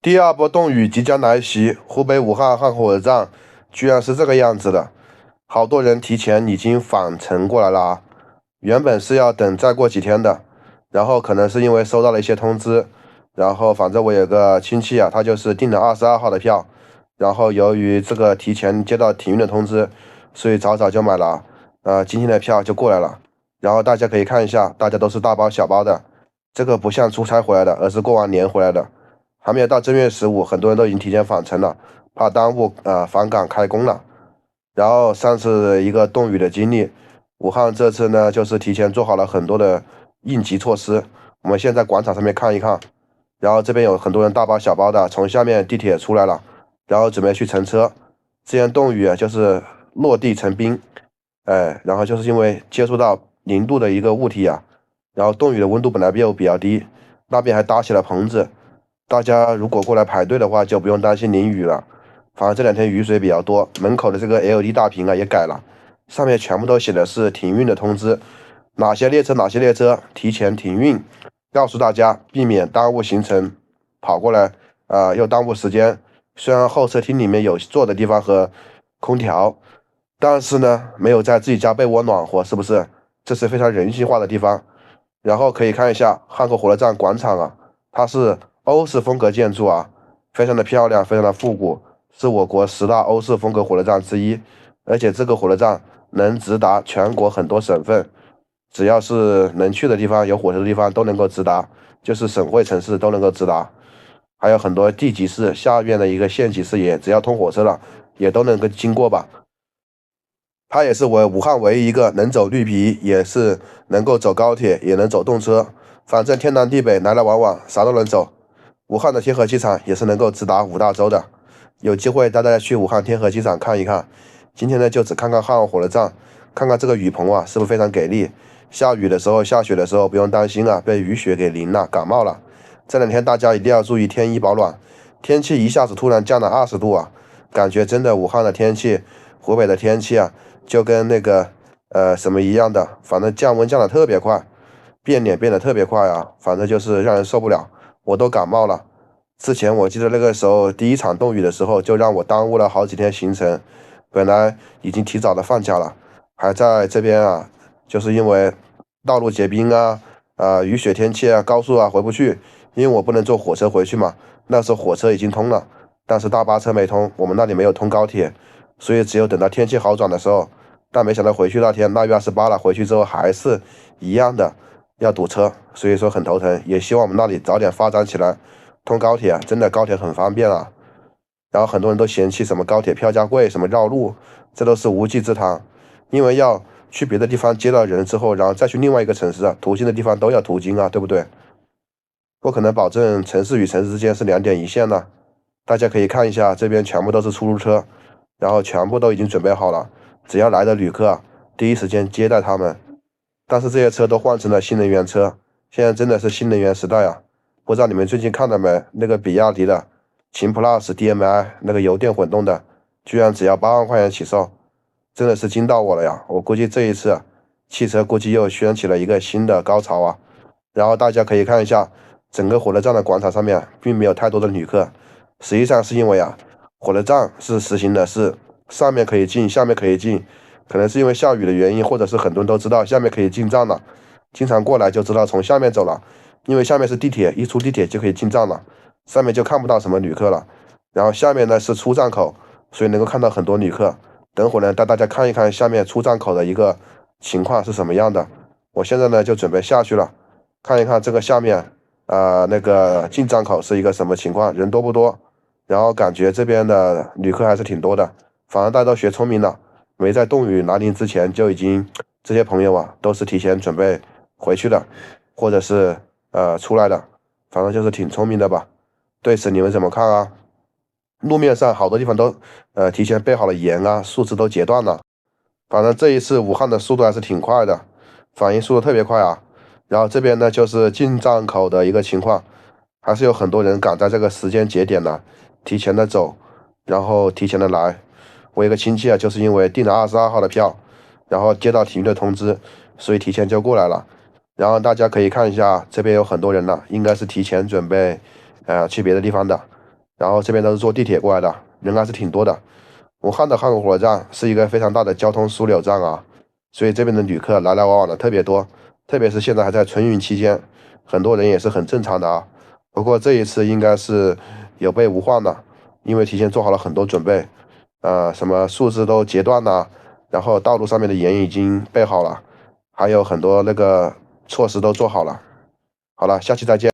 第二波冻雨即将来袭，湖北武汉汉口火车站居然是这个样子的，好多人提前已经返程过来了啊。原本是要等再过几天的，然后可能是因为收到了一些通知，然后反正我有个亲戚啊，他就是订了22号的票，然后由于这个提前接到停运的通知，所以早早就买了，今天的票就过来了。然后大家可以看一下，大家都是大包小包的，这个不像出差回来的，而是过完年回来的。还没有到正月15，很多人都已经提前返程了，怕耽误返岗开工了。然后上次一个冻雨的经历，武汉这次呢就是提前做好了很多的应急措施。我们先在广场上面看一看，然后这边有很多人大包小包的从下面地铁出来了，然后准备去乘车。之前冻雨啊就是落地成冰，然后就是因为接触到0度的一个物体啊，然后冻雨的温度本来就比较低，那边还搭起了棚子。大家如果过来排队的话，就不用担心淋雨了。反正这2天雨水比较多，门口的这个 LED 大屏啊也改了，上面全部都写的是停运的通知，哪些列车提前停运，告诉大家避免耽误行程，跑过来又耽误时间。虽然候车厅里面有坐的地方和空调，但是呢没有在自己家被窝暖和，是不是？这是非常人性化的地方。然后可以看一下汉口火车站广场啊，它是欧式风格建筑啊，非常的漂亮，非常的复古，是我国10大欧式风格火车站之一。而且这个火车站能直达全国很多省份，只要是能去的地方，有火车的地方都能够直达，就是省会城市都能够直达。还有很多地级市下面的一个县级市也只要通火车了，也都能够经过吧。它也是我武汉唯一一个能走绿皮，也是能够走高铁，也能走动车，反正天南地北来来往往啥都能走。武汉的天河机场也是能够直达5大洲的，有机会带大家去武汉天河机场看一看。今天呢就只看看汉口火车站，看看这个雨棚啊是不是非常给力。下雨的时候、下雪的时候不用担心啊，被雨雪给淋了、感冒了。这2天大家一定要注意添衣保暖，天气一下子突然降了20度啊，感觉真的武汉的天气、湖北的天气啊。就跟那个什么一样的，反正降温降的特别快，变脸变得特别快啊，反正就是让人受不了，我都感冒了。之前我记得那个时候第一场冻雨的时候，就让我耽误了好几天行程，本来已经提早的放假了，还在这边啊，就是因为道路结冰啊，雨雪天气啊，高速啊回不去，因为我不能坐火车回去嘛，那时候火车已经通了，但是大巴车没通，我们那里没有通高铁。所以只有等到天气好转的时候，但没想到回去那天腊月28了，回去之后还是一样的要堵车，所以说很头疼。也希望我们那里早点发展起来，通高铁啊，真的高铁很方便啊。然后很多人都嫌弃什么高铁票价贵，什么绕路，这都是无稽之谈。因为要去别的地方接到人之后，然后再去另外一个城市啊，途经的地方都要途经啊，对不对？不可能保证城市与城市之间是2点一线的。大家可以看一下，这边全部都是出租车。然后全部都已经准备好了，只要来的旅客第一时间接待他们。但是这些车都换成了新能源车，现在真的是新能源时代啊！不知道你们最近看到没？那个比亚迪的秦 PLUS DM-i 那个油电混动的，居然只要8万块钱起售，真的是惊到我了呀！我估计这一次汽车估计又掀起了一个新的高潮啊！然后大家可以看一下，整个火车站的广场上面并没有太多的旅客，实际上是因为火车站是实行的是上面可以进，下面可以进，可能是因为下雨的原因，或者是很多人都知道下面可以进站了，经常过来就知道从下面走了，因为下面是地铁，一出地铁就可以进站了，上面就看不到什么旅客了。然后下面呢是出站口，所以能够看到很多旅客。等会呢带大家看一看下面出站口的一个情况是什么样的。我现在呢就准备下去了，看一看这个下面那个进站口是一个什么情况，人多不多？然后感觉这边的旅客还是挺多的，反正大家都学聪明了，没在冻雨来临之前就已经，这些朋友啊都是提前准备回去的，或者是出来的，反正就是挺聪明的吧。对此你们怎么看啊？路面上好多地方都提前备好了盐啊，树枝都截断了。反正这一次武汉的速度还是挺快的，反应速度特别快啊。然后这边呢就是进站口的一个情况，还是有很多人赶在这个时间节点呢，提前的走，然后提前的来。我有个亲戚啊，就是因为订了22号的票，然后接到体育的通知，所以提前就过来了。然后大家可以看一下，这边有很多人了，应该是提前准备去别的地方的。然后这边都是坐地铁过来的，人还是挺多的。武汉的汉口火车站是一个非常大的交通枢纽站啊，所以这边的旅客来来往往的特别多，特别是现在还在春运期间，很多人也是很正常的啊。不过这一次应该是有备无患的，因为提前做好了很多准备，什么树枝都截断了，然后道路上面的盐已经备好了，还有很多那个措施都做好了。好了，下期再见。